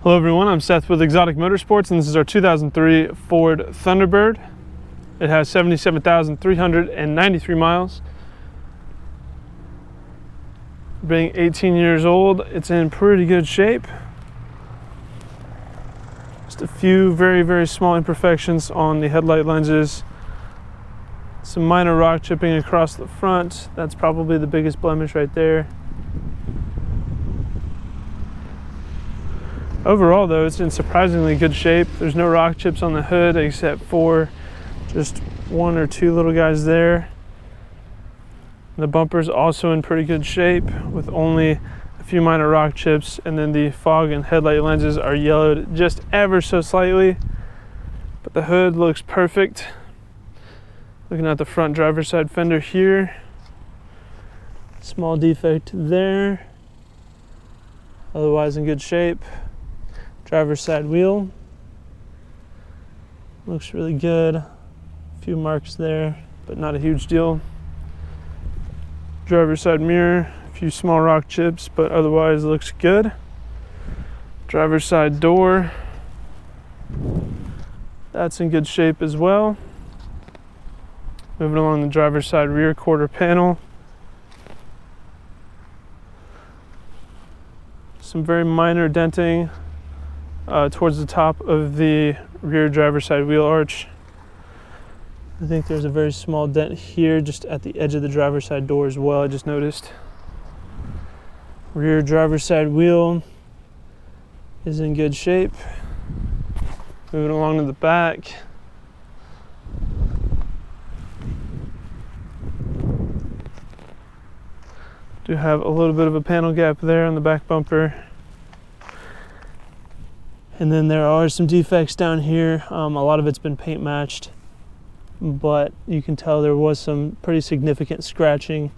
Hello everyone, I'm Seth with Exotic Motorsports, and this is our 2003 Ford Thunderbird. It has 77,393 miles. Being 18 years old, it's in pretty good shape. Just a few very small imperfections on the headlight lenses. Some minor rock chipping across the front. That's probably the biggest blemish right there. Overall though, it's in surprisingly good shape. There's no rock chips on the hood except for just one or two little guys there. The bumper's also in pretty good shape with only a few minor rock chips, and then the fog and headlight lenses are yellowed just ever so slightly, but the hood looks perfect. Looking at the front driver's side fender here, small defect there, otherwise in good shape. Driver's side wheel looks really good. A few marks there, but not a huge deal. Driver's side mirror, a few small rock chips, but otherwise looks good. Driver's side door, that's in good shape as well. Moving along the driver's side rear quarter panel. Some very minor denting towards the top of the rear driver's side wheel arch. I think there's a very small dent here just at the edge of the driver's side door as well, I just noticed. Rear driver's side wheel is in good shape. Moving along to the back. Do have a little bit of a panel gap there on the back bumper. And then there are some defects down here. A lot of it's been paint matched, but you can tell there was some pretty significant scratching.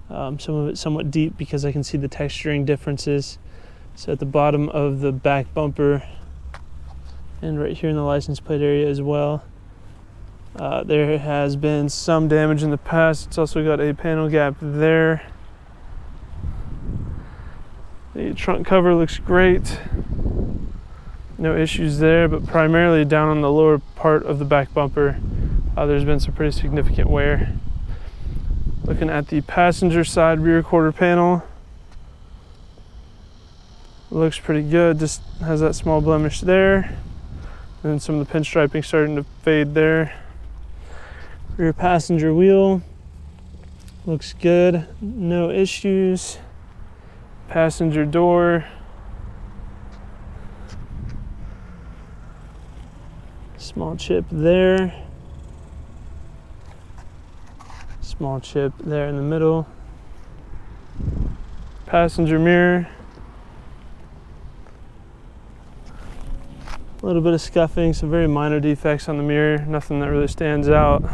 Some of it somewhat deep because I can see the texturing differences. So at the bottom of the back bumper and right here in the license plate area as well. There has been some damage in the past. It's also got a panel gap there. The trunk cover looks great. No issues there, but primarily down on the lower part of the back bumper, there's been some pretty significant wear. Looking at the passenger side rear quarter panel, looks pretty good. Just has that small blemish there, and then some of the pinstriping starting to fade there. Rear passenger wheel looks good, no issues. Passenger door, small chip there, small chip there in the middle. Passenger mirror, a little bit of scuffing, some very minor defects on the mirror, nothing that really stands out.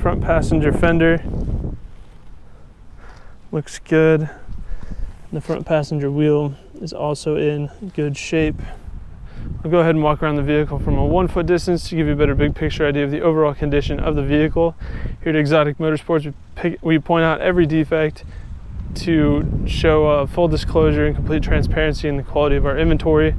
Front passenger fender looks good. The front passenger wheel is also in good shape. I'll go ahead and walk around the vehicle from a 1 foot distance to give you a better big picture idea of the overall condition of the vehicle. Here at Exotic Motorsports, we point out every defect to show full disclosure and complete transparency in the quality of our inventory.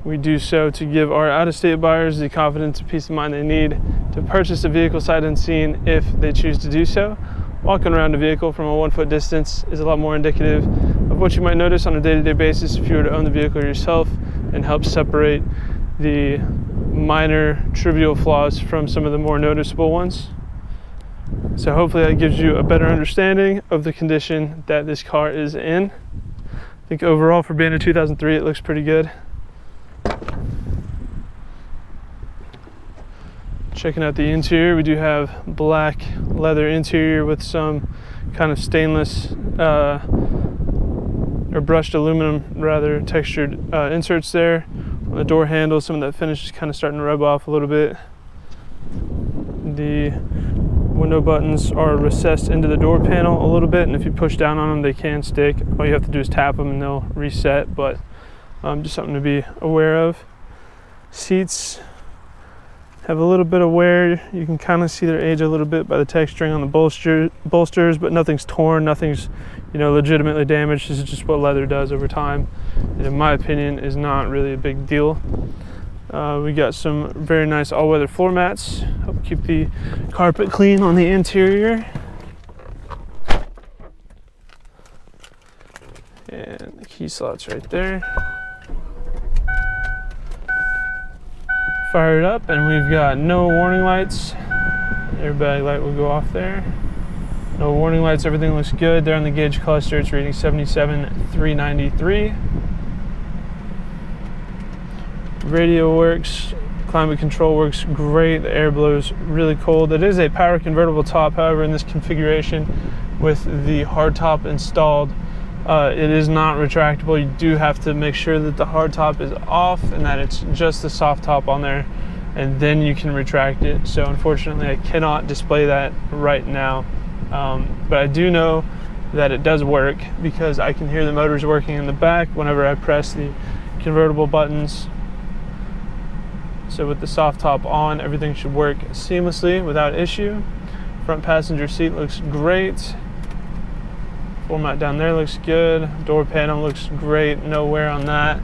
We do so to give our out-of-state buyers the confidence and peace of mind they need to purchase a vehicle sight unseen if they choose to do so. Walking around a vehicle from a 1 foot distance is a lot more indicative of what you might notice on a day-to-day basis if you were to own the vehicle yourself, and help separate the minor trivial flaws from some of the more noticeable ones. So hopefully that gives you a better understanding of the condition that this car is in. I think overall for being a 2003 it looks pretty good. Checking out the interior, we do have black leather interior with some kind of stainless or brushed aluminum rather textured inserts there. On the door handle, some of that finish is kind of starting to rub off a little bit. The window buttons are recessed into the door panel a little bit, and if you push down on them they can stick. All you have to do is tap them and they'll reset, but just something to be aware of. Seats have a little bit of wear. You can kind of see their age a little bit by the texturing on the bolsters, but nothing's torn, nothing's legitimately damaged. This is just what leather does over time, and in my opinion is not really a big deal. We got some very nice all-weather floor mats, help keep the carpet clean on the interior. And the key slot's right there. Fire it up, and we've got no warning lights. Airbag light will go off there. No warning lights, everything looks good. There on the gauge cluster, it's reading 77,393. Radio works, climate control works great. The air blows really cold. It is a power convertible top, however, in this configuration with the hardtop installed, it is not retractable. You do have to make sure that the hardtop is off and that it's just the soft top on there, and then you can retract it. So unfortunately, I cannot display that right now. But I do know that it does work because I can hear the motors working in the back whenever I press the convertible buttons. So with the soft top on, everything should work seamlessly without issue. Front passenger seat looks great. Floor mat down there looks good. Door panel looks great, no wear on that.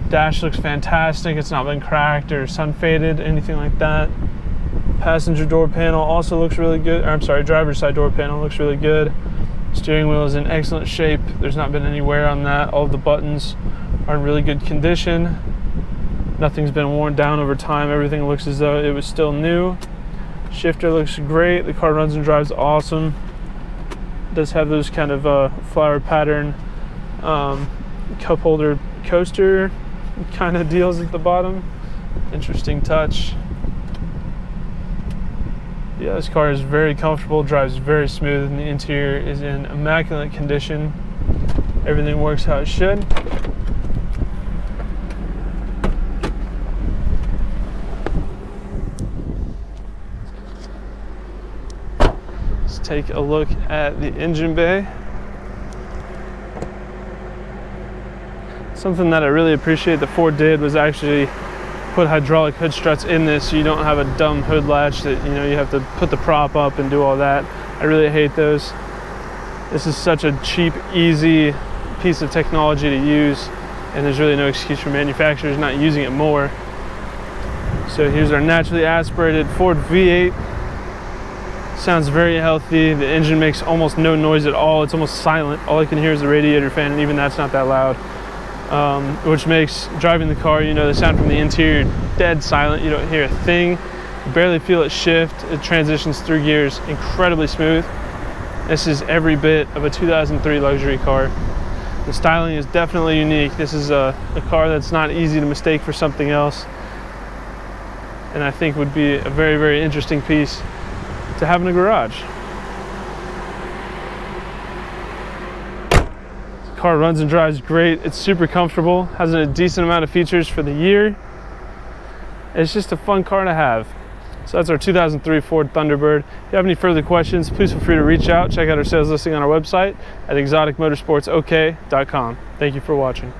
Dash looks fantastic. It's not been cracked or sun faded, anything like that. Passenger door panel also looks really good. Or, I'm sorry, driver's side door panel looks really good. Steering wheel is in excellent shape. There's not been any wear on that. All of the buttons are in really good condition. Nothing's been worn down over time. Everything looks as though it was still new. Shifter looks great. The car runs and drives awesome. It does have those kind of flower pattern cup holder coaster kind of deals at the bottom. Interesting touch. Yeah, this car is very comfortable, drives very smooth, and the interior is in immaculate condition. Everything works how it should. Let's take a look at the engine bay. Something that I really appreciate that Ford did was actually put hydraulic hood struts in this, so you don't have a dumb hood latch that you have to put the prop up and do all that. I really hate those. This is such a cheap, easy piece of technology to use, and there's really no excuse for manufacturers not using it more. So here's our naturally aspirated Ford V8. Sounds very healthy. The engine makes almost no noise at all. It's almost silent. All I can hear is the radiator fan, and even that's not that loud. Which makes driving the car, the sound from the interior dead silent. You don't hear a thing. You barely feel it shift. It transitions through gears incredibly smooth. This is every bit of a 2003 luxury car. The styling is definitely unique. This is a car that's not easy to mistake for something else, and I think would be a very, very interesting piece to have in a garage. Car runs and drives great. It's super comfortable, has a decent amount of features for the year. It's just a fun car to have. So that's our 2003 Ford Thunderbird. If you have any further questions, please feel free to reach out. Check out our sales listing on our website at exoticmotorsportsok.com. Thank you for watching.